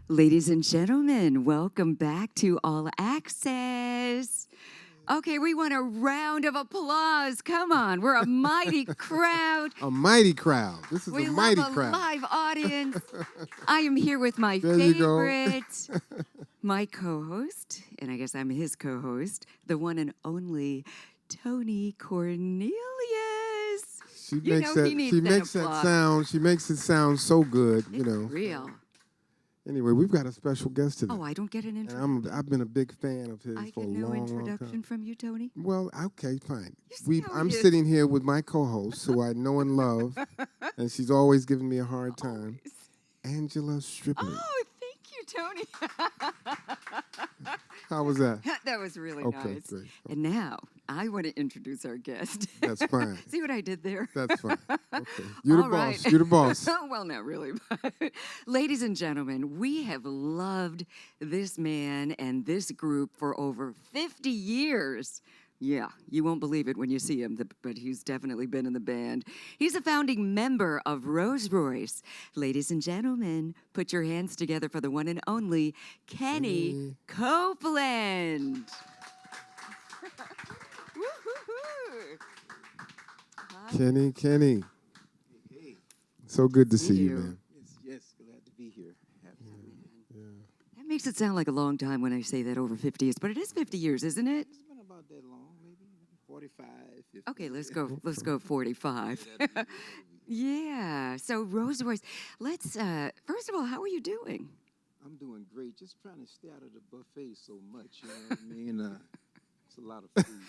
Ladies and gentlemen, welcome back to All Access. Okay, we want a round of applause. Come on, we're a mighty crowd. A mighty crowd. This is We a love mighty a crowd. live audience. I am here with my There you go. favorite, my co-host, and I guess I'm his co-host, the one and only Tony Cornelius. She You makes know that. he needs She that makes that applause. sound. She makes it sound so good. It's You know. real. Anyway, we've got a special guest today, Oh, I don't get an and introduction. I've been a big fan of his I for a get no long, long introduction time. from you, Tony. Well, okay, fine. You see how I'm it is. sitting here with my co-host, who I know and love, and she's always giving me a hard time. Angela Stripley. Oh, thank you, Tony. How was that? That was really Okay, nice. great. And now I want to introduce our guest. That's fine. See what I did there? That's fine. Okay, you're the All boss. right. You're the boss. Well, not really. But ladies and gentlemen, we have loved this man and this group for over 50 years. Yeah, you won't believe it when you see him, but he's definitely been in the band. He's a founding member of Rose Royce. Ladies and gentlemen, put your hands together for the one and only Kenny Copeland. Woo-hoo-hoo. Hi. Kenny. Hey, So good to See see you, you. man. yes, glad to be here. That makes it sound like a long time when I say that over 50 years, but it is 50 years, isn't it? It's been about that long, maybe 45, 50. Okay, let's go 45. Yeah. So Rose Royce, let's first of all, how are you doing? I'm doing great. Just trying to stay out of the buffet so much. You know what I mean? It's a lot of food.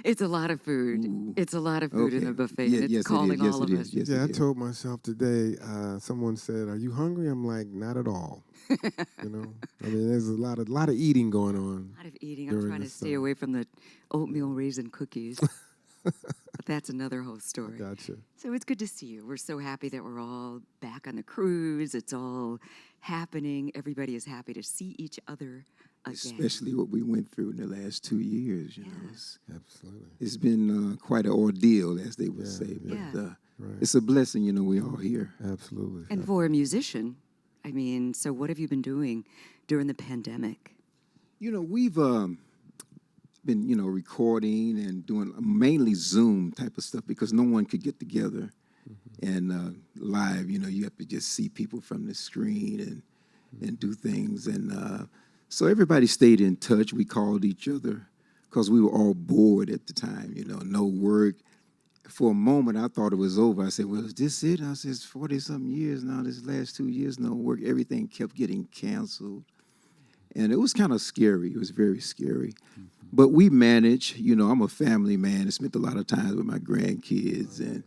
It's a lot of food. Ooh. It's a lot of food in Okay. the buffet. Yeah, and it's yes, it calling is. Yes, all it of is. us. Yes, Yeah, I it is. told myself today, someone said, "Are you hungry?" I'm like, "Not at all." You know, I mean, there's a lot of eating going on. A lot of eating. I'm During trying to this stay time. away from the oatmeal raisin cookies. But that's another whole story. Gotcha. So it's good to see you. We're so happy that we're all back on the cruise. It's all happening. Everybody is happy to see each other again. Especially what we went through in the last 2 years. You know, Absolutely. it's been quite an ordeal, as they would say. But Yeah. Right. it's a blessing, you know, we're all here. Absolutely. And for a musician, I mean, so what have you been doing during the pandemic? You know, we've been, you know, recording and doing mainly Zoom type of stuff because no one could get together and live. You know, you have to just see people from the screen and do things. And so everybody stayed in touch. We called each other because we were all bored at the time, you know, no work. For a moment, I thought it was over. I said, well, is this it? I said, it's 40-something years now. This last 2 years, no work. Everything kept getting canceled. And it was kind of scary. It was very scary. But we managed. You know, I'm a family man. I spent a lot of time with my grandkids and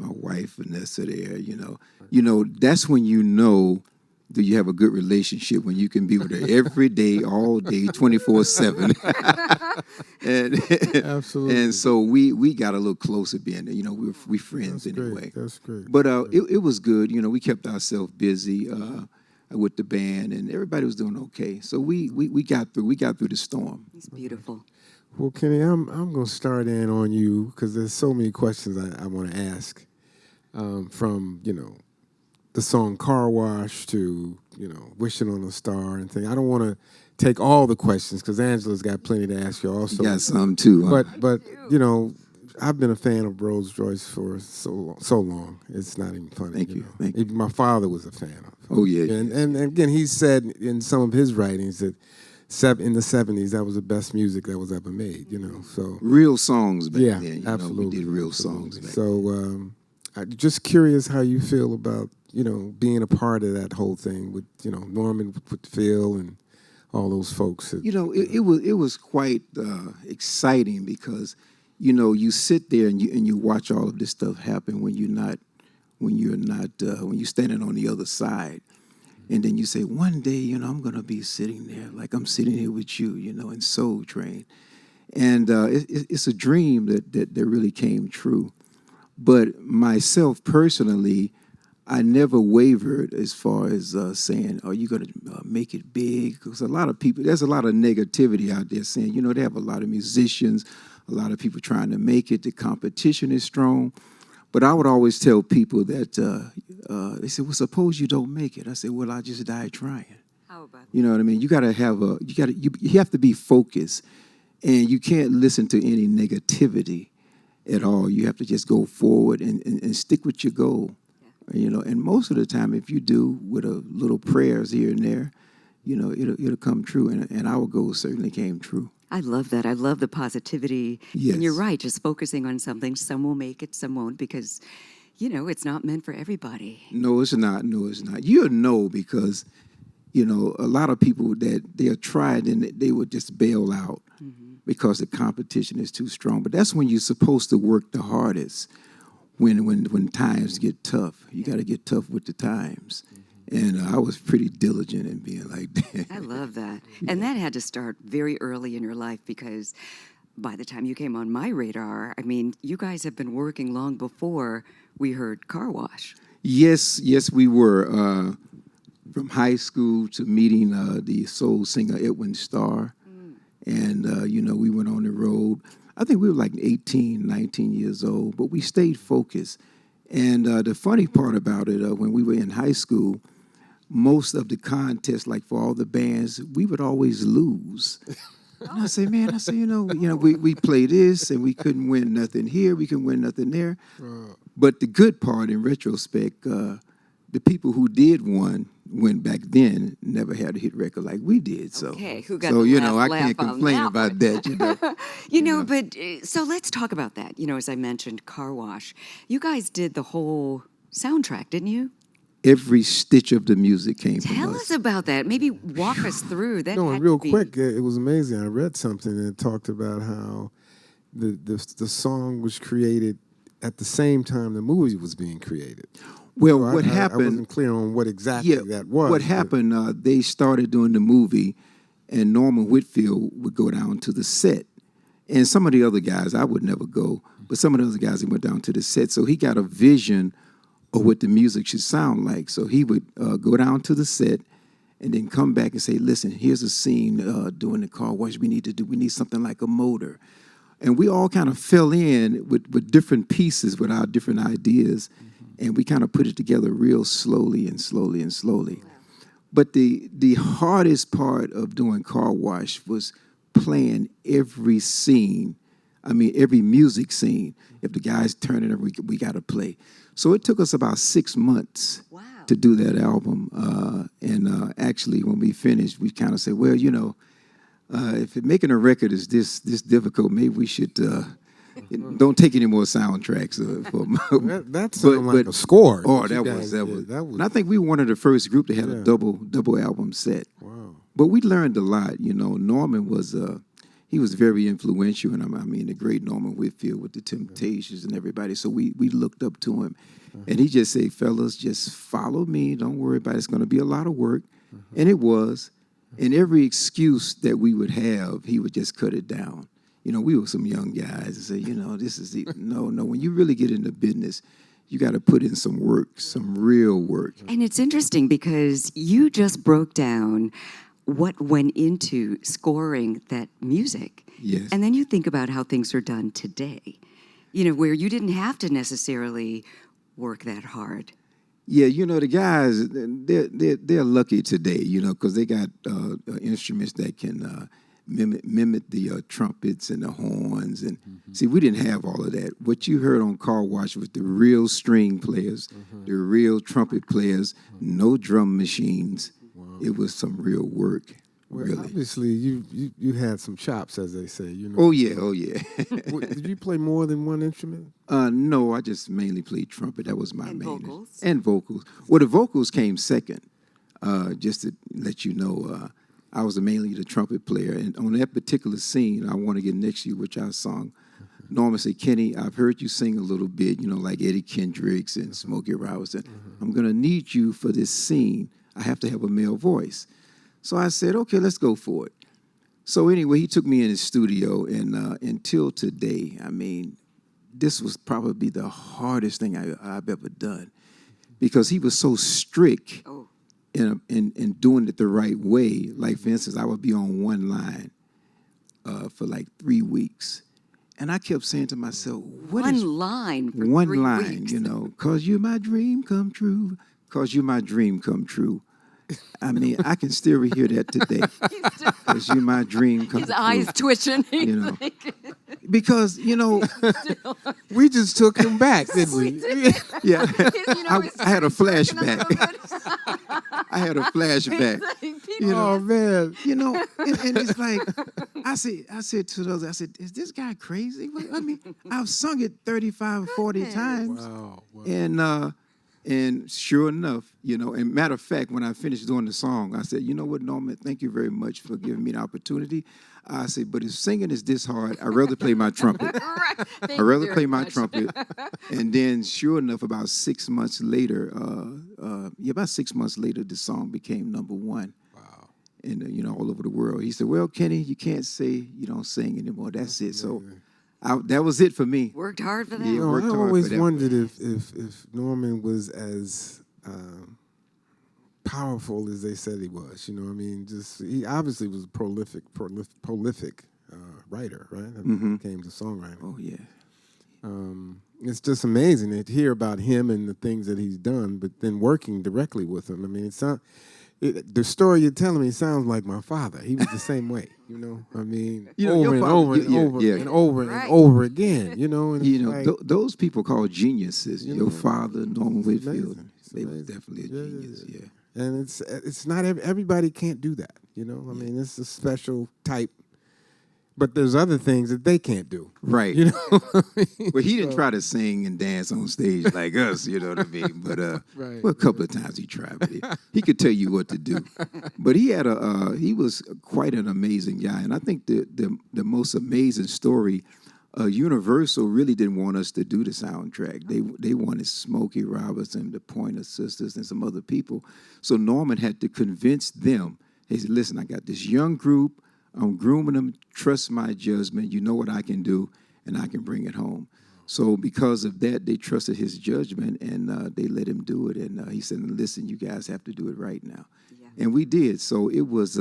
my wife, Vanessa, there, you know. You know, that's when you know that you have a good relationship, when you can be with her every day, all day, 24/7. and Absolutely. And so we got a little closer being there. You know, we friends That's anyway. great. That's great. But it was good. You know, we kept ourselves busy with the band, and everybody was doing okay. So we got through. We got through the storm. It's beautiful. Well, Kenny, I'm going to start in on you because there's so many questions I want to ask, from, you know, the song Car Wash to, you know, Wishing on a Star and thing. I don't want to take all the questions because Angela's got plenty to ask you also. You got some too. Huh? But you know, I've been a fan of Rose Royce for so long. It's not even funny. Thank you. Know. Thank you. Even my father was a fan of. Oh yeah. And again, he said in some of his writings that in the 70s that was the best music that was ever made. You know, so Real songs back yeah, then. You absolutely. know, we did real absolutely. songs back So I'm just curious how you feel about, you know, being a part of that whole thing with, you know, Norman with Phil and all those folks. You know, it was quite exciting because, you know, you sit there and you watch all of this stuff happen when you're standing on the other side, and then you say, one day, you know, I'm gonna be sitting there like I'm sitting here with you, you know, in Soul Train, and it's a dream that really came true. But myself personally, I never wavered as far as saying, are you going to make it big? Because there's a lot of negativity out there saying, you know, they have a lot of musicians, a lot of people trying to make it. The competition is strong. But I would always tell people that they said, well, suppose you don't make it. I said, well, I just died trying. How about You know what I mean? You got to have you have to be focused, and you can't listen to any negativity at all. You have to just go forward and stick with your goal. You know, and most of the time, if you do with a little prayers here and there, you know, it'll come true. And our goal certainly came true. I love that. I love the positivity. Yes. And you're right, just focusing on something. Some will make it, some won't, because, you know, it's not meant for everybody. No, it's not. No, it's not. You'll know because, you know, a lot of people that they'll try it and they would just bail out because the competition is too strong. But that's when you're supposed to work the hardest. When times get tough, you got to get tough with the times. And I was pretty diligent in being like that. I love that. And that had to start very early in your life because by the time you came on my radar, I mean, you guys have been working long before we heard Car Wash. Yes, we were. From high school to meeting the soul singer Edwin Starr. And, you know, we went on the road. I think we were like 18, 19 years old, but we stayed focused. And the funny part about it, when we were in high school, most of the contests, like for all the bands, we would always lose. And I say, you know, we play this and we couldn't win nothing here, we couldn't win nothing there. But the good part, in retrospect, the people who did win back then never had a hit record like we did. So, Okay, who got so the you know, laugh I can't on complain that about one? that. You know, You know, but so let's talk about that. You know, as I mentioned, Car Wash. You guys did the whole soundtrack, didn't you? every stitch of the music came from Tell us. us about that. Maybe walk us through that. No, had and real to be- quick, it was amazing. I read something and it talked about how the song was created at the same time the movie was being created. Well, So what I happened? wasn't clear on what exactly that was. What but- happened? They started doing the movie, and Norman Whitfield would go down to the set, and some of the other guys I would never go, but some of the other guys he went down to the set, so he got a vision of what the music should sound like. So he would go down to the set, and then come back and say, "Listen, here's a scene doing the car wash. We need something like a motor." And we all kind of fell in with different pieces, with our different ideas, and we kind of put it together real slowly and slowly and slowly. But the hardest part of doing Car Wash was playing every scene. I mean, every music scene. If the guys turn it, we got to play. So it took us about 6 months Wow. to do that album. And actually, when we finished, we kind of said, well, you know, if making a record is this difficult, maybe we should don't take any more soundtracks. That sounded like a score. Oh, that you that guys was. did. That was. And I think we were one of the first group that had Yeah. a double album set. Wow. But we learned a lot. You know, Norman was he was very influential, and I mean the great Norman Whitfield with the Temptations and everybody. So we looked up to him, and he just said, "Fellas, just follow me. Don't worry about it. It's going to be a lot of work," and it was. And every excuse that we would have, he would just cut it down. You know, we were some young guys and say, you know, this is no. When you really get into business, you got to put in some work, some real work. And it's interesting because you just broke down what went into scoring that music. Yes. And then you think about how things are done today, you know, where you didn't have to necessarily work that hard. Yeah, you know, the guys, they're lucky today, you know, because they got instruments that can mimic the trumpets and the horns. And see, we didn't have all of that. What you heard on Car Wash was the real string players, the real trumpet players, no drum machines. It was some real work, Well, really. obviously, you had some chops, as they say. You know. Oh, yeah. Did you play more than one instrument? No, I just mainly played trumpet. That was my And main. vocals? And vocals. Well, the vocals came second. Just to let you know, I was mainly the trumpet player. And on that particular scene, I Want to Get Next to You, which I sung, Norman said, "Kenny, I've heard you sing a little bit, you know, like Eddie Kendricks and Smokey Robinson. I'm going to need you for this scene. I have to have a male voice." So I said, okay, let's go for it. So anyway, he took me in his studio, and until today, I mean, this was probably the hardest thing I've ever done, because he was so strict Oh. in doing it the right way. Like, for instance, I would be on one line for like 3 weeks, And I kept saying to myself, what One is line for one 3 line, weeks. you know, cause you're my dream come true, cause you're my dream come true. I mean, I can still hear that today. Cause you're my dream come His true. eyes twitching. He's You know. like, Because, you know, We just took him back, didn't we? yeah, you know, his I had a stomach's jerking a flashback. little bit. I had a flashback. Like, people You know, Oh man. You know, and it's like I said to those, I said, is this guy crazy? I mean, I've sung it 35 or 40 times. Wow. And sure enough, you know, and matter of fact, when I finished doing the song, I said, you know what, Norman, thank you very much for giving me the opportunity. I said, but if singing is this hard, I'd rather play my trumpet. Right. Thank I'd you rather very play my much. trumpet. And then, sure enough, about 6 months later, about 6 months later, the song became number one. Wow. And you know, all over the world. He said, well, Kenny, you can't say you don't sing anymore. That's it. So that was it for me. Worked hard for that. Yeah. You know, worked I hard always for that. wondered if Norman was as powerful as they said he was. You know, I mean, just he obviously was a prolific writer, right? That became the songwriter. Oh yeah. It's just amazing to hear about him and the things that he's done, but then working directly with him. I mean, the story you're telling me sounds like my father. He was the same way, you know. I mean, You know, over your and father- over and yeah, over yeah. and over Right. and over again, you know. And You it's know, like, those people called geniuses. You Your know, father, Norman it's Whitfield, amazing. It's they was amazing. definitely a Yeah, yeah, genius. yeah. Yeah. And it's not everybody can't do that, you know. I mean, it's a special type, but there's other things that they can't do, Right. you know. But he didn't try to sing and dance on stage like us, you know what I mean? But Right. well, a couple of times he tried, but he could tell you what to do. But he had he was quite an amazing guy, and I think the most amazing story, Universal really didn't want us to do the soundtrack. They wanted Smokey Robinson, the Pointer Sisters, and some other people. So Norman had to convince them. He said, "Listen, I got this young group. I'm grooming them. Trust my judgment. You know what I can do, and I can bring it home." So because of that, they trusted his judgment, and they let him do it. And he said, "Listen, you guys have to do it right now." Yeah. And we did. So it was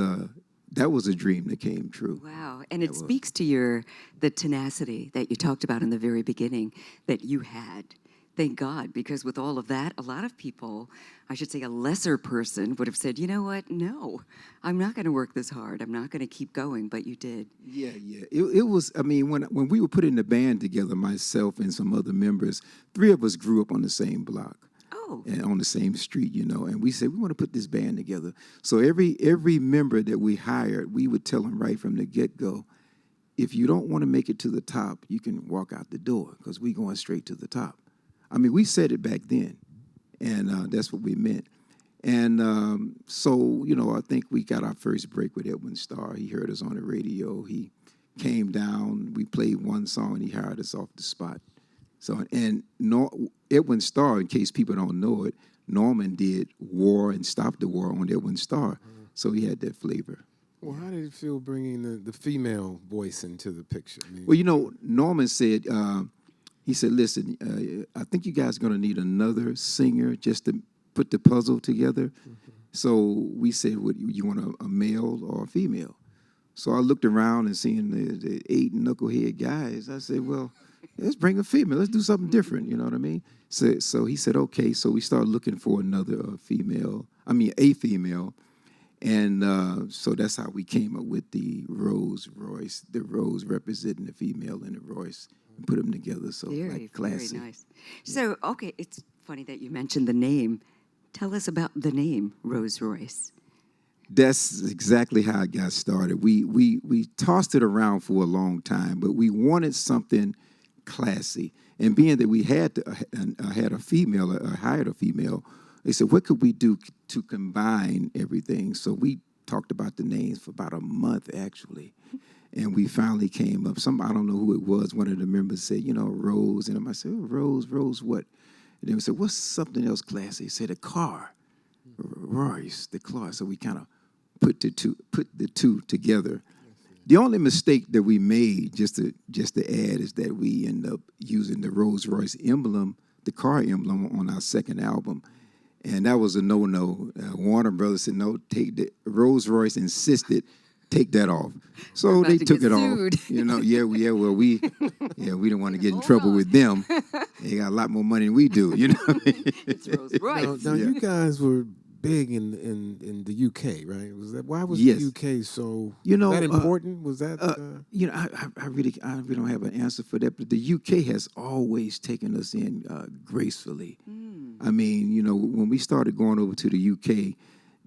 that was a dream that came true. Wow. And it speaks to the tenacity that you talked about in the very beginning that you had. Thank God, because with all of that, a lot of people, I should say a lesser person, would have said, you know what? No, I'm not going to work this hard. I'm not going to keep going. But you did. Yeah, yeah. It was, I mean, when we were putting the band together, myself and some other members, 3 of us grew up on the same block. Oh, And on the same street, you know, and we said we want to put this band together. So every member that we hired, we would tell them right from the get-go, if you don't want to make it to the top, you can walk out the door because we're going straight to the top. I mean, we said it back then, and that's what we meant. And so, you know, I think we got our first break with Edwin Starr. He heard us on the radio. He came down. We played one song, and he hired us off the spot. So, and Edwin Starr, in case people don't know it, Norman did War and Stop the War on Edwin Starr. So he had that flavor. Well, how did it feel bringing the female voice into the picture? I mean, Well, you know, Norman said, he said, listen, I think you guys are going to need another singer just to put the puzzle together. So we said, what, you want a male or a female? So I looked around and seeing the 8 knucklehead guys. I said, well, let's bring a female. Let's do something different. You know what I mean? So he said, okay. So we started looking for a female. And so that's how we came up with the Rose Royce, the Rose representing the female and the Royce, and put them together. So very, like classy. very nice. So, okay, it's funny that you mentioned the name. Tell us about the name Rose Royce. That's exactly how it got started. We tossed it around for a long time, but we wanted something classy. And being that we had hired a female, they said, what could we do to combine everything? So we talked about the names for about a month, actually. And we finally came up. I don't know who it was. One of the members said, you know, Rose. And I said, oh, Rose what? And then we said, what's something else classy? He said, a car. Royce, the car. So we kind of put the two together. The only mistake that we made, just to add, is that we end up using the Rose Royce emblem, the car emblem, on our second album. And that was a no-no. Warner Brothers said, no, take the Rose Royce insisted, take that off. So about they to took get it sued. off. You know, well, we didn't want to get in trouble with them. They got a lot more money than we do, you know what I mean? It's Rose Royce. Now you guys were big in the UK, right? Was that why was Yes. the UK so You know, that important? Was that You know, I really don't have an answer for that, but the UK has always taken us in gracefully. I mean, you know, when we started going over to the UK,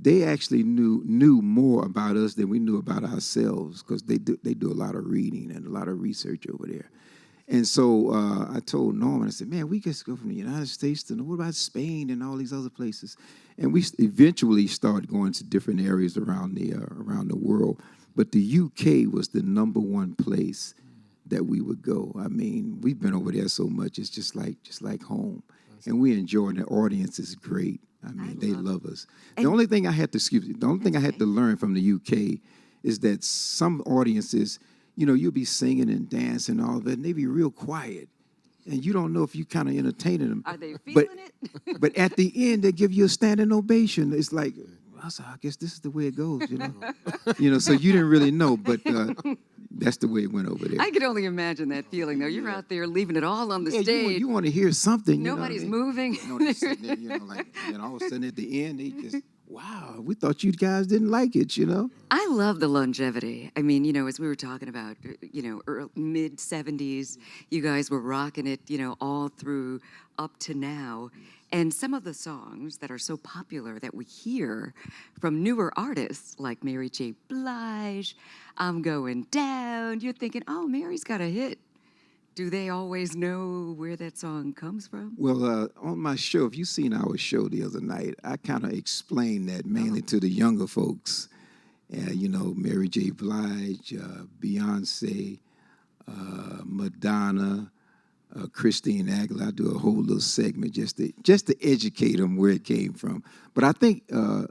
they actually knew more about us than we knew about ourselves because they do a lot of reading and a lot of research over there. And so I told Norman, I said, man, we just go from the United States to what about Spain and all these other places? And we eventually started going to different areas around the world. But the UK was the number one place that we would go. I mean, we've been over there so much; it's just like home, and we enjoy. The audience is great. I mean, they love us. The only thing I had to learn from the UK is that some audiences, you know, you'll be singing and dancing and all of that, and they be real quiet. And you don't know if you kind of entertaining them. Are they feeling it? But at the end, they give you a standing ovation. It's like, I guess this is the way it goes, you know. You know, so you didn't really know, but that's the way it went over there. I can only imagine that feeling, though. You're out there leaving it all on the Yeah, stage. you want to hear something. Nobody's you know what I mean? moving. You know, they're sitting there, you know, like, and all of a sudden at the end, they just, wow, we thought you guys didn't like it, you know. I love the longevity. I mean, you know, as we were talking about, you know, mid 70s, you guys were rocking it, you know, all through up to now. And some of the songs that are so popular that we hear from newer artists like Mary J. Blige, I'm Going Down, you're thinking, oh, Mary's got a hit. Do they always know where that song comes from? Well, on my show, if you seen our show the other night, I kind of explained that mainly to the younger folks. You know, Mary J. Blige, Beyonce, Madonna, Christine Aguilera. I do a whole little segment just to educate them where it came from. But I think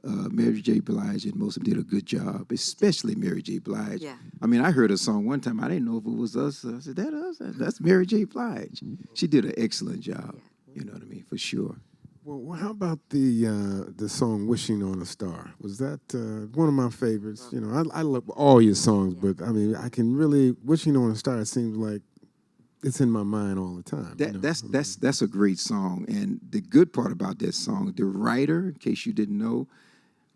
Mary J. Blige and most of them did a good job, especially Mary J. Blige. Yeah. I mean, I heard a song one time. I didn't know if it was us. I said, that us? That's Mary J. Blige. She did an excellent job. You know what I mean? For sure. well, how about the song "Wishing on a Star"? Was that one of my favorites? You know, I love all your songs, but I mean, I can really "Wishing on a Star." It seems like it's in my mind all the time. That's a great song, and the good part about that song, the writer, in case you didn't know,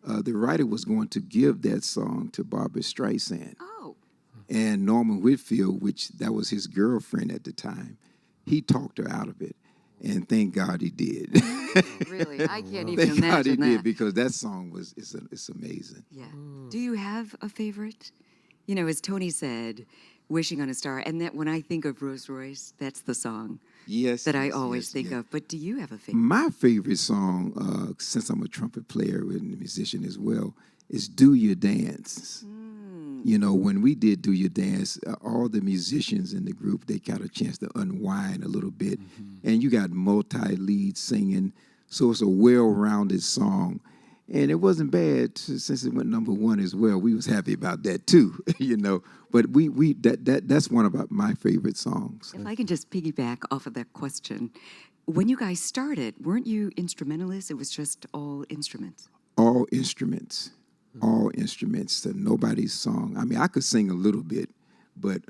the writer was going to give that song to Barbara Streisand, Oh, and Norman Whitfield, which that was his girlfriend at the time, he talked her out of it, and thank God he did. really? I can't even Thank God he imagine did that. because that song it's amazing. Yeah. Do you have a favorite? You know, as Tony said, Wishing on a Star. And that when I think of Rose Royce, that's the song Yes, that I yes, always yes, think yes. of. But do you have a favorite? My favorite song, since I'm a trumpet player and a musician as well, is "Do Your Dance." You know, when we did "Do Your Dance," all the musicians in the group, they got a chance to unwind a little bit, and you got multi-lead singing, so it's a well-rounded song. And it wasn't bad since it went number one as well. We was happy about that too, you know. But that's one of my favorite songs. If I can just piggyback off of that question, when you guys started, weren't you instrumentalists? It was just all instruments. All instruments, So nobody's song. I mean, I could sing a little bit, but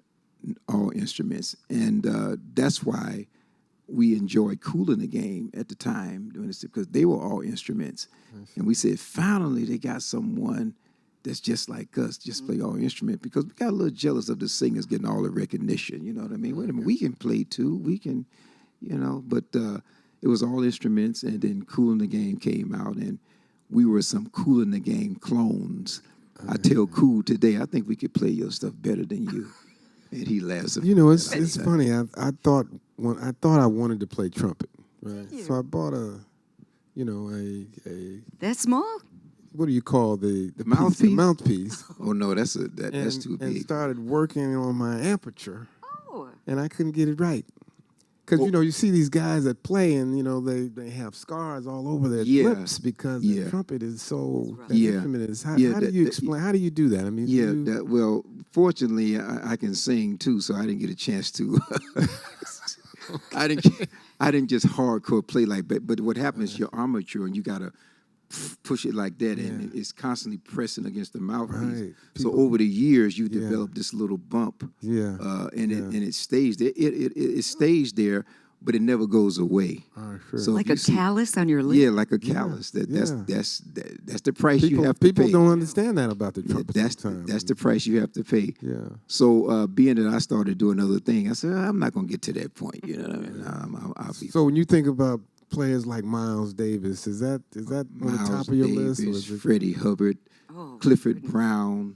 all instruments, and that's why we enjoyed Cooling the Game at the time doing this because they were all instruments, and we said finally they got someone that's just like us, just play all instrument because we got a little jealous of the singers getting all the recognition. You know what I mean? Wait a minute, we can play too. We can, you know, but it was all instruments, and then Cooling the Game came out, and we were some Cooling the Game clones. I tell Cool today, I think we could play your stuff better than you. And he laughs. You know, it's funny. I thought I wanted to play trumpet, right? So I bought a That small? what do you call the Mouthpiece? The mouthpiece. Oh no, that's too And big. started working on my aperture, Oh. and I couldn't get it right. Because you know, you see these guys that play, and you know they have scars all over their lips because the trumpet is so. The instrument is. How do you explain? How do you do that? I mean, well, fortunately, I can sing too, so I didn't get a chance to. I didn't just hardcore play like that. But what happens? You're armature, and you gotta push it like that, and it's constantly pressing against the mouthpiece. Right. So People- over the years, you develop this little bump, Yeah. and it stays there. It stays there, but it never goes away. Sure. So if Like you a see- callus on your lip. Yeah, like a callus. That's the price People, you have to people pay. don't understand that about the trumpet That's sometimes. that's the price you have to pay. Yeah. So being that I started doing other thing, I said I'm not gonna get to that point. You know what I mean? I'll be So when you think about players like Miles Davis, is that on the Miles top of your Davis, list? Or is it, Freddie Hubbard, Oh, Clifford goodness. Brown,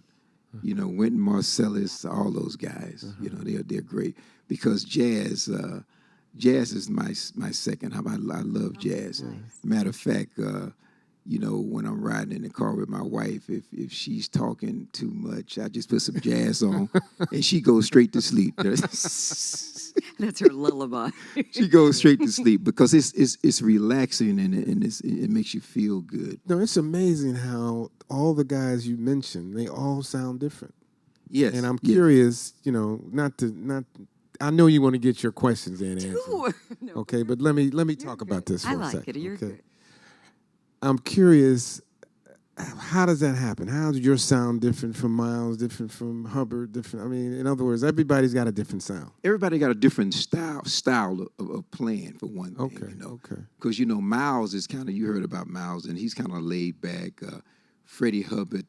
Wynton Marsalis, all those guys. They're great because jazz is my second. I love jazz. Matter of fact, when I'm riding in the car with my wife, if she's talking too much, I just put some jazz on, and she goes straight to sleep. That's her lullaby. She goes straight to sleep because it's relaxing and it makes you feel good. no, it's amazing how all the guys you mentioned, they all sound different. Yes, And I'm yes. curious, I know you want to get your questions in answered. Sure. No, Okay, but let me talk about good. this for I a like second. it. You're okay? good. I'm curious, how does that happen? How does your sound different from Miles, different from Hubbard, different? I mean, in other words, everybody's got a different sound. Everybody got a different style of playing for one thing. Okay, okay. Because Miles is kind of, you heard about Miles, and he's kind of laid back. Freddie Hubbard,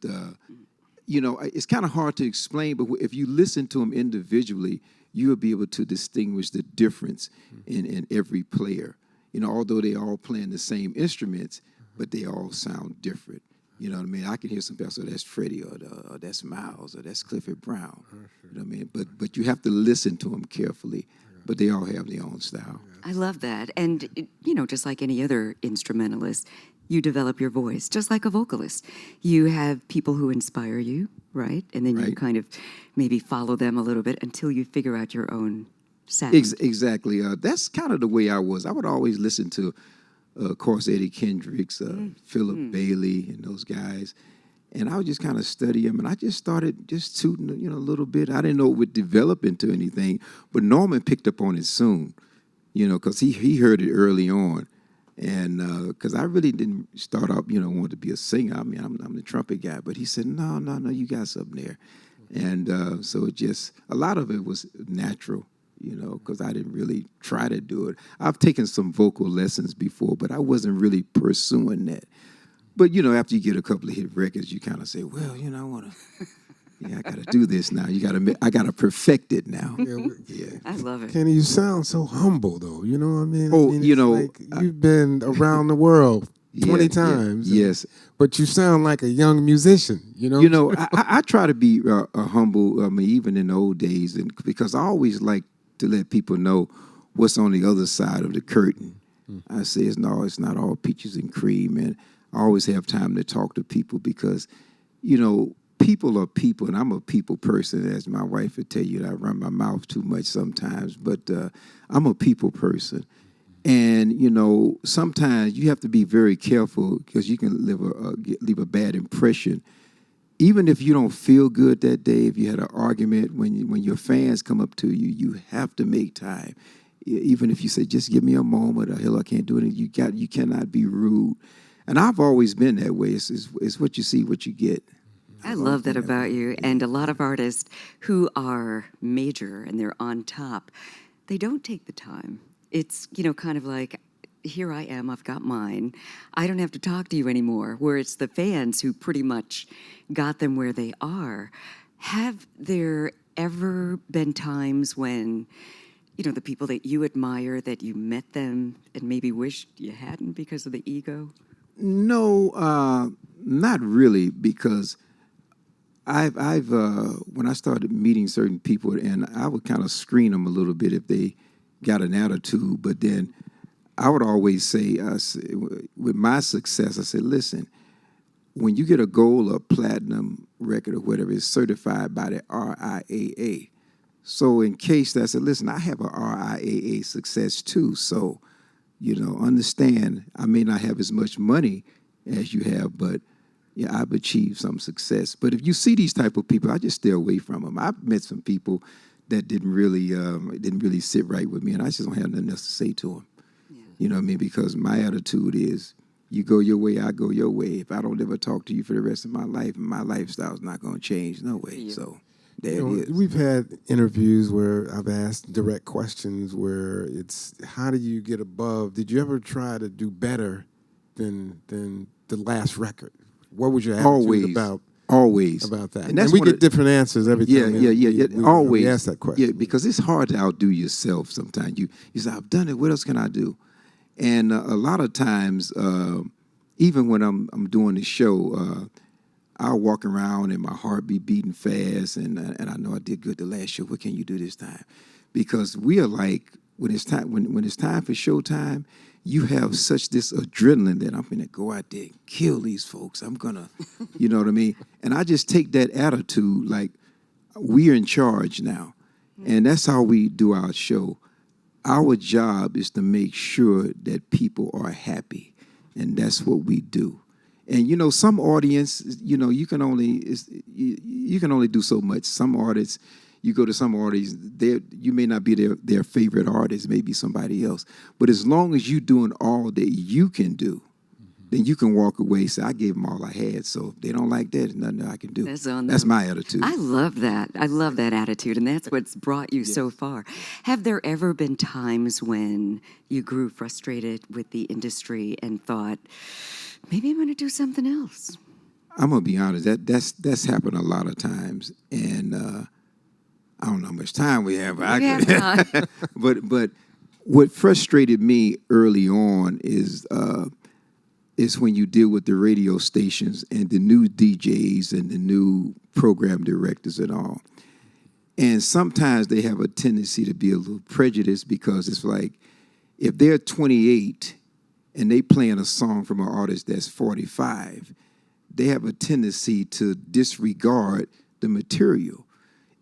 it's kind of hard to explain, but if you listen to him individually, you will be able to distinguish the difference in every player. Although they all playing the same instruments, but they all sound different. You know what I mean? I can hear some people say, that's Freddie, or that's Miles, or that's Clifford Brown. You know what I mean? But you have to listen to them carefully. But they all have their own style. I love that. And, just like any other instrumentalist, you develop your voice, just like a vocalist. You have people who inspire you, right? And then you Right. kind of maybe follow them a little bit until you figure out your own sound. Exactly. That's kind of the way I was. I would always listen to, of course, Eddie Kendricks, Philip Bailey, and those guys. And I would just kind of study them. And I just started just tooting, a little bit. I didn't know it would develop into anything. But Norman picked up on it soon, because he heard it early on. And because I really didn't start out, wanting to be a singer. I mean, I'm the trumpet guy. But he said, no, you got something there. And so a lot of it was natural, because I didn't really try to do it. I've taken some vocal lessons before, but I wasn't really pursuing that. But, after you get a couple of hit records, you kind of say, well, I want to, I got to do this now. I got to perfect it now. Yeah. I love it. Kenny, you sound so humble, though. You know what I mean? Oh, I mean, it's like you've been around the world 20 Yeah, times. yes. But you sound like a young musician, I try to be humble, even in the old days, and because I always like to let people know what's on the other side of the curtain. I say it's not all peaches and cream, and I always have time to talk to people because, people are people, and I'm a people person, as my wife would tell you. I run my mouth too much sometimes, but I'm a people person. And, sometimes you have to be very careful because you can leave a bad impression. Even if you don't feel good that day, if you had an argument, when your fans come up to you, you have to make time. Even if you say, just give me a moment, or hell, I can't do it, you cannot be rude. And I've always been that way. It's what you see, what you get. I love that about you. And a lot of artists who are major and they're on top, they don't take the time. It's, kind of like, here I am, I've got mine. I don't have to talk to you anymore. Where it's the fans who pretty much got them where they are. Have there ever been times when, the people that you admire, that you met them and maybe wished you hadn't because of the ego? No, not really, because I've when I started meeting certain people, and I would kind of screen them a little bit if they got an attitude, but then I would always say, with my success, I said, listen, when you get a gold or platinum record or whatever, it's certified by the RIAA. So in case that, I said, listen, I have a RIAA success too. So, understand, I may not have as much money as you have, but yeah, I've achieved some success. But if you see these type of people, I just stay away from them. I've met some people that didn't really sit right with me, and I just don't have nothing else to say to them. Yeah. You know what I mean? Because my attitude is, You go your way, I go your way. If I don't ever talk to you for the rest of my life, my lifestyle's not going to change no way. Yeah. So there it is. We've had interviews where I've asked direct questions where it's, how do you get above? Did you ever try to do better than the last record? What was your attitude Always about that? And that's we one get of, different answers every time. We always ask that question. Yeah, because it's hard to outdo yourself sometimes. You say, I've done it. What else can I do? And a lot of times, even when I'm doing the show, I'll walk around and my heart be beating fast, and I know I did good the last show. What can you do this time? Because we are like, when it's time when it's time for showtime, you have such this adrenaline that I'm gonna go out there and kill these folks. I'm gonna, you know what I mean? And I just take that attitude like we're in charge now, and that's how we do our show. Our job is to make sure that people are happy, and that's what we do. And some audience, you can only do so much. Some artists, you go to some artists, you may not be their favorite artist, maybe somebody else. But as long as you're doing all that you can do, then you can walk away and say, I gave them all I had. So if they don't like that, there's nothing I can do. That's my attitude. I love that. I love that attitude, and that's what's brought you so far. Have there ever been times when you grew frustrated with the industry and thought, maybe I'm going to do something else? I'm gonna be honest. That's happened a lot of times, and I don't know how much time we have. But what frustrated me early on is when you deal with the radio stations and the new DJs and the new program directors and all. And sometimes they have a tendency to be a little prejudiced because it's like, if they're 28 and they playing a song from an artist that's 45, they have a tendency to disregard the material.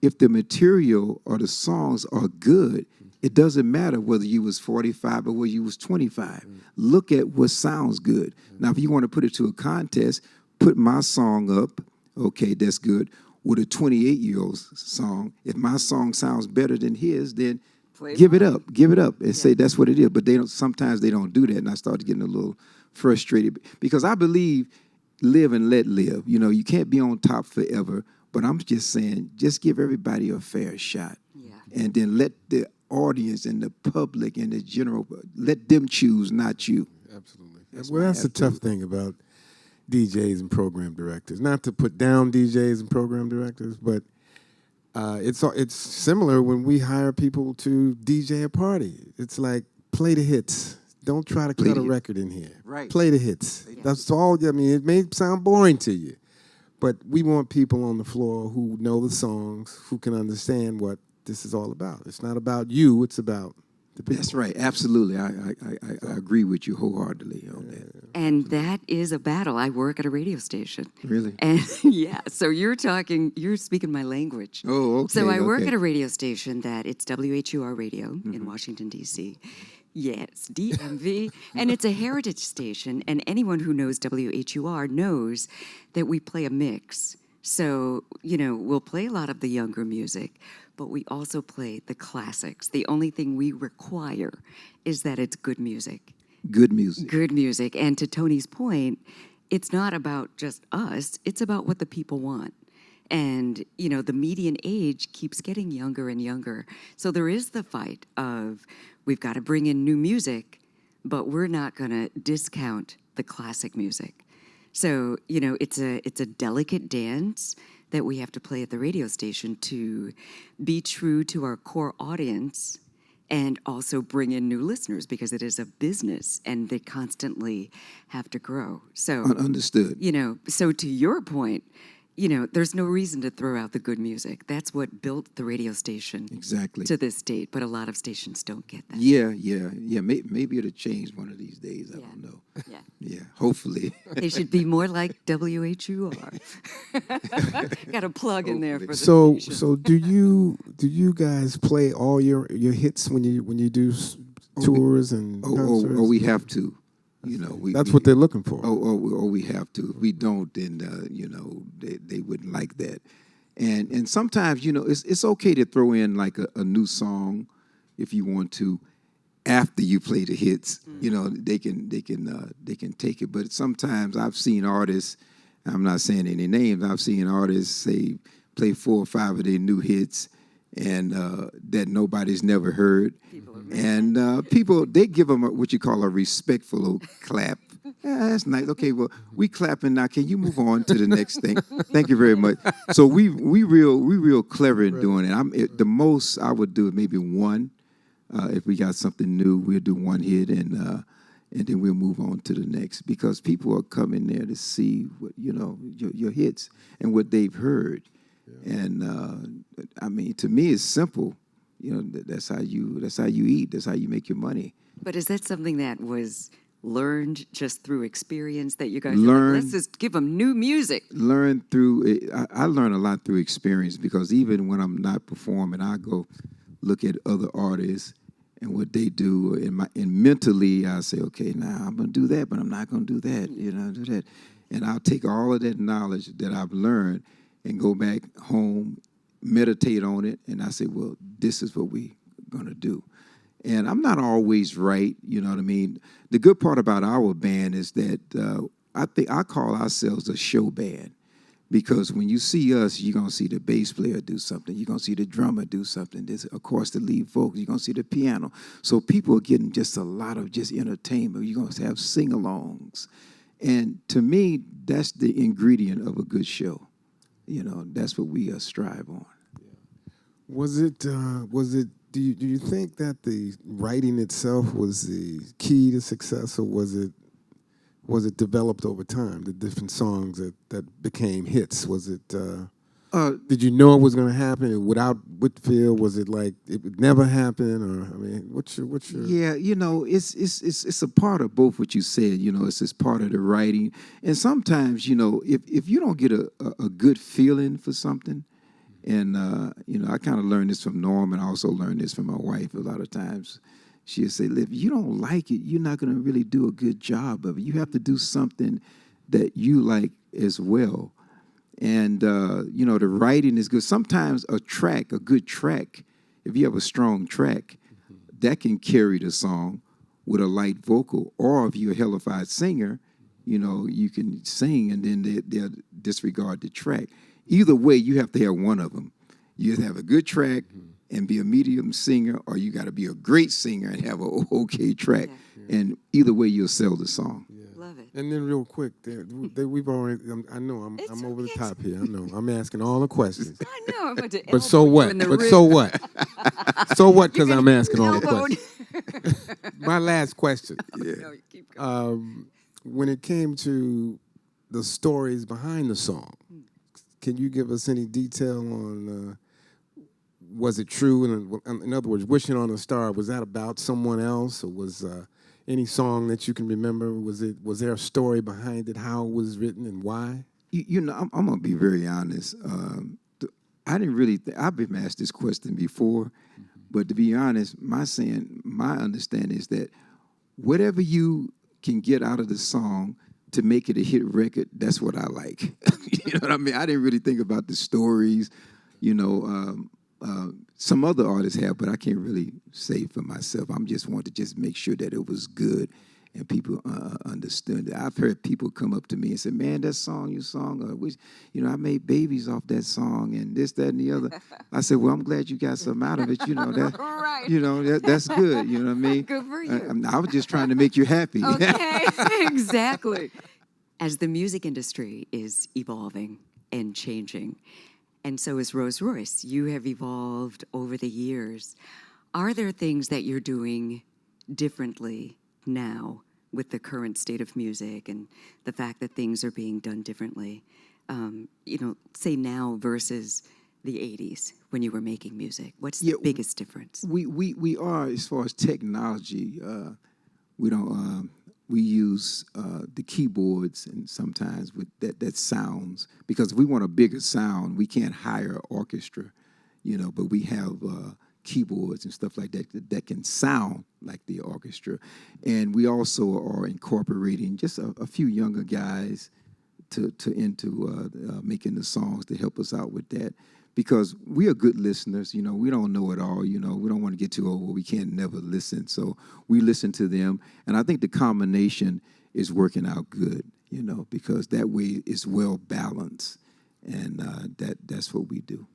If the material or the songs are good, it doesn't matter whether you was 45 or whether you was 25. Look at what sounds good. Now, if you want to put it to a contest, put my song up, okay, that's good, with a 28-year-old's song. If my song sounds better than his, then give it up, and say that's what it is. But sometimes they don't do that, and I started getting a little frustrated because I believe live and let live. You can't be on top forever, but I'm just saying, just give everybody a fair shot. Yeah. And then let the audience and the public and the general, let them choose, not you. Absolutely. That's the tough thing about DJs and program directors. Not to put down DJs and program directors, but it's similar when we hire people to DJ a party. It's like, play the hits. Don't try to cut a record in here. Right. Play the hits. That's all. I mean, it may sound boring to you, but we want people on the floor who know the songs, who can understand what this is all about. It's not about you. It's about the people. That's right. Absolutely. I agree with you wholeheartedly on that. And that is a battle. I work at a radio station. Really? And so you're speaking my language. Oh, okay. So I work at a radio station it's WHUR radio in Washington, D.C. Yes, DMV. And it's a heritage station. And anyone who knows WHUR knows that we play a mix. So, we'll play a lot of the younger music, but we also play the classics. The only thing we require is that it's good music. Good music. Good music. And to Tony's point, it's not about just us, it's about what the people want. And, the median age keeps getting younger and younger. So there is the fight of, we've got to bring in new music, but we're not going to discount the classic music. So, it's a delicate dance that we have to play at the radio station to be true to our core audience and also bring in new listeners because it is a business and they constantly have to grow. So understood. So to your point, there's no reason to throw out the good music. That's what built the radio station exactly to this date, but a lot of stations don't get that. Yeah. Maybe it'll change one of these days. I don't know. Yeah, hopefully. They should be more like WHUR. Got a plug in there for the station. So do you guys play all your hits when you do tours and concerts? We have to. That's what they're looking for. We have to. If we don't, then they wouldn't like that. And sometimes it's okay to throw in like a new song if you want to. after you play the hits, you know, they can take it. But sometimes I've seen artists, I'm not saying any names, I've seen artists say play 4 or 5 of their new hits and that nobody's never heard. And people, they give them what you call a respectful clap. Yeah, that's nice. Okay, well, we clapping now. Can you move on to the next thing? Thank you very much. So we real clever in doing it. The most I would do is maybe one. If we got something new, we'll do one hit and then we'll move on to the next, because people are coming there to see what, you know, your hits and what they've heard. Yeah. And I mean, to me, it's simple. You know, that's how you eat. That's how you make your money. But is that something that was learned just through experience, that you guys learn? Like, let's just give them new music. Learn through. I learn a lot through experience, because even when I'm not performing, I go look at other artists and what they do, and mentally I say, okay, now I'm gonna do that, but I'm not gonna do that. You know, do that, and I'll take all of that knowledge that I've learned and go back home, meditate on it, and I say, well, this is what we're gonna do. And I'm not always right, you know what I mean? The good part about our band is that I call ourselves a show band, because when you see us, you're gonna see the bass player do something, you're gonna see the drummer do something, there's, of course, the lead vocal, you're gonna see the piano. So people are getting just a lot of just entertainment. You're gonna have sing-alongs. And to me, that's the ingredient of a good show. You know, that's what we strive on. Was it? Do you think that the writing itself was the key to success, or was it developed over time? The different songs that became hits. Was it? Did you know it was going to happen? Without Whitfield, was it like it would never happen? Or I mean, what's your? Yeah, you know, it's a part of both what you said. You know, it's part of the writing, and sometimes, you know, if you don't get a good feeling for something. And, you know, I kind of learned this from Norm, and I also learned this from my wife a lot of times. She'll say, if you don't like it, you're not going to really do a good job of it. You have to do something that you like as well. And, you know, the writing is good. Sometimes a good track, if you have a strong track, that can carry the song with a light vocal. Or if you're a hellified singer, you know, you can sing and then they'll disregard the track. Either way, you have to have one of them. You have to have a good track and be a medium singer, or you got to be a great singer and have an okay track. Yeah. And either way, you'll sell the song. Yeah. Love it. And then real quick, we've already, I know I'm over the top here. I know. I'm asking all the questions. I know. I'm about to but so what? But so what? So what, because I'm asking all the questions. My last question. Yeah. No, keep going. When it came to the stories behind the song, can you give us any detail on, was it true? In other words, Wishing on a Star, was that about someone else, or was any song that you can remember, was there a story behind it, how it was written and why? You know, I'm going to be very honest. I didn't really I've been asked this question before, but to be honest, my understanding is that whatever you can get out of the song to make it a hit record, that's what I like. You know what I mean? I didn't really think about the stories. You know, some other artists have, but I can't really say for myself. I'm just want to just make sure that it was good and people understood it. I've heard people come up to me and say, "Man, that song you sung, you know, I made babies off that song and this, that, and the other." I said, "Well, I'm glad you got something out of it. You know that, right. You know that's good. You know what I mean? Good for you. I was just trying to make you happy." Okay, exactly. As the music industry is evolving and changing, and so is Rose Royce, you have evolved over the years. Are there things that you're doing differently now with the current state of music and the fact that things are being done differently? You know, say now versus the 80s when you were making music. What's the biggest difference? We are, as far as technology, we don't. We use the keyboards, and sometimes with that sounds, because if we want a bigger sound, we can't hire an orchestra, you know, but we have keyboards and stuff like that can sound like the orchestra. And we also are incorporating just a few younger guys making the songs to help us out with that. Because we are good listeners, you know, we don't know it all, you know, we don't want to get too old where we can't never listen. So we listen to them. And I think the combination is working out good, you know, because that way it's well balanced. And that's what we do.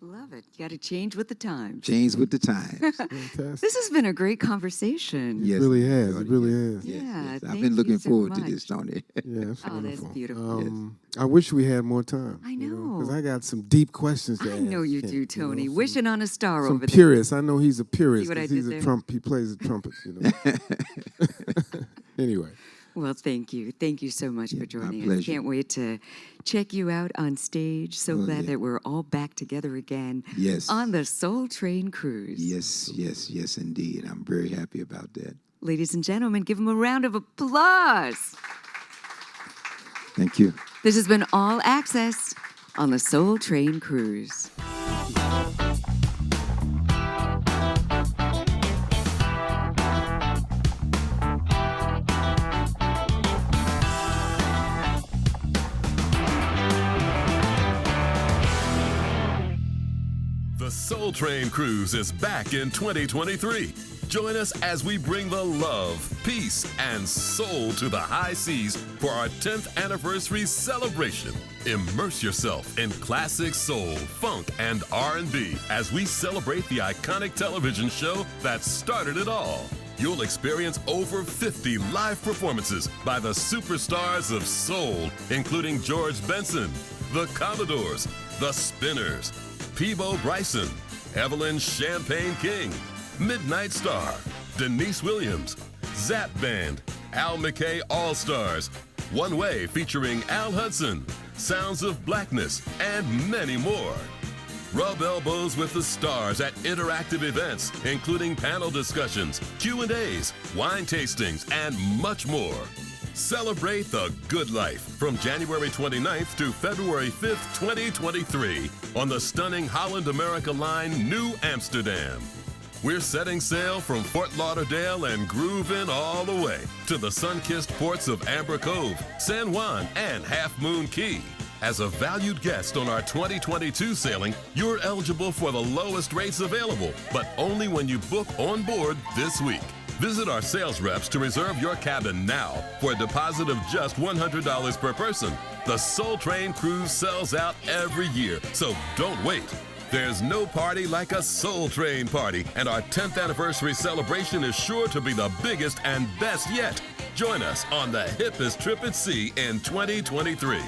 Love it. You got to change with the times. Change with the times. Fantastic. This has been a great conversation. Yes, It really has. Lord, It really yes, has. yes, Yeah, yes. I've thank been you looking so forward to much. this, Tony. Yeah, it's Oh, that's wonderful. beautiful. I wish we had more time. I Because know. I got some deep questions to I ask. know you Kent, do, Tony. some- Wishing on a star Some over there. purists. I know he's a purist. what I 'cause did he's there? a trump. He plays the trumpet, you know. Anyway. Well, thank you. Thank you so much for my joining us. pleasure. Can't wait to check you out on stage. So Oh, glad yeah. that we're all back together again Yes. on the Soul Train Cruise. Yes, indeed. I'm very happy about that. Ladies and gentlemen, give them a round of applause. Thank you. This has been All Access on the Soul Train Cruise. The Soul Train Cruise is back in 2023. Join us as we bring the love, peace, and soul to the high seas for our 10th anniversary celebration. Immerse yourself in classic soul, funk, and R&B as we celebrate the iconic television show that started it all. You'll experience over 50 live performances by the superstars of soul, including George Benson, the Commodores, the Spinners, Peebo Bryson, Evelyn Champagne King, Midnight Star, Denise Williams, Zap Band, Al McKay All-Stars, One Way featuring Al Hudson, Sounds of Blackness, and many more. Rub elbows with the stars at interactive events, including panel discussions, Q&As, wine tastings, and much more. Celebrate the good life from January 29th to February 5th, 2023 on the stunning Holland America Line, New Amsterdam. We're setting sail from Fort Lauderdale and grooving all the way to the sun-kissed ports of Amber Cove, San Juan, and Half Moon Key. As a valued guest on our 2022 sailing, you're eligible for the lowest rates available, but only when you book on board this week. Visit our sales reps to reserve your cabin now for a deposit of just $100 per person. The Soul Train Cruise sells out every year, so don't wait. There's no party like a Soul Train party, and our 10th anniversary celebration is sure to be the biggest and best yet. Join us on the Hippest Trip at Sea in 2023.